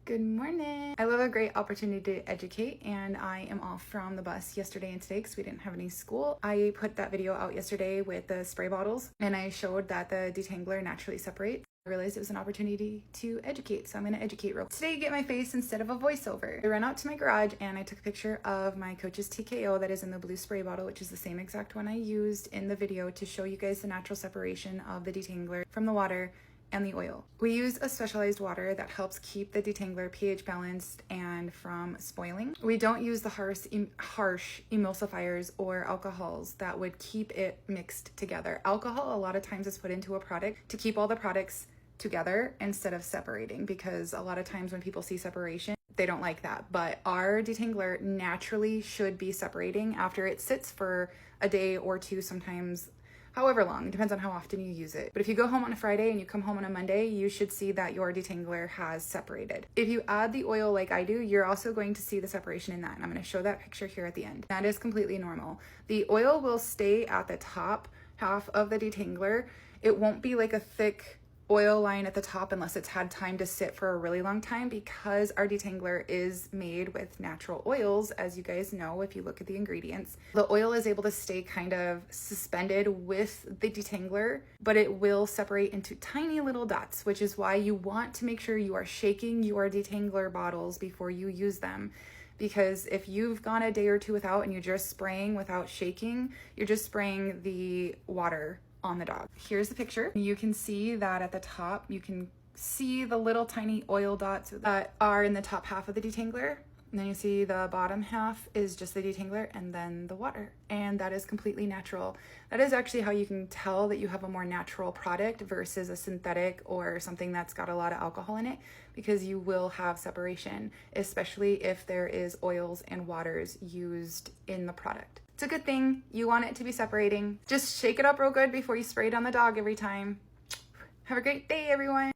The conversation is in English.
Good morning. I love a great opportunity to educate, and I am off from the bus yesterday and today because we didn't have any school. I put that video out yesterday with the spray bottles, and I showed that the detangler naturally separates. I realized it was an opportunity to educate, so I'm going to educate real quick. Today, get my face instead of a voiceover. I ran out to my garage and I took a picture of my Coach's TKO that is in the blue spray bottle, which is the same exact one I used in the video to show you guys the natural separation of the detangler from the water and the oil. We use a specialized water that helps keep the detangler pH balanced and from spoiling. We don't use the harsh emulsifiers or alcohols that would keep it mixed together. Alcohol a lot of times is put into a product to keep all the products together instead of separating, because a lot of times when people see separation, they don't like that. But our detangler naturally should be separating after it sits for a day or two, sometimes however long. It depends on how often you use it. But if you go home on a Friday and you come home on a Monday, you should see that your detangler has separated. If you add the oil like I do, you're also going to see the separation in that. And I'm going to show that picture here at the end. That is completely normal. The oil will stay at the top half of the detangler. It won't be like a thick oil line at the top unless it's had time to sit for a really long time, because our detangler is made with natural oils, as you guys know if you look at the ingredients. The oil is able to stay kind of suspended with the detangler, but it will separate into tiny little dots, which is why you want to make sure you are shaking your detangler bottles before you use them. Because if you've gone a day or two without and you're just spraying without shaking, you're just spraying the water on the dog. Here's the picture. You can see that at the top, you can see the little tiny oil dots that are in the top half of the detangler. And then you see the bottom half is just the detangler and then the water. And that is completely natural. That is actually how you can tell that you have a more natural product versus a synthetic or something that's got a lot of alcohol in it, because you will have separation, especially if there is oils and waters used in the product. It's a good thing. You want it to be separating. Just shake it up real good before you spray it on the dog every time. Have a great day, everyone.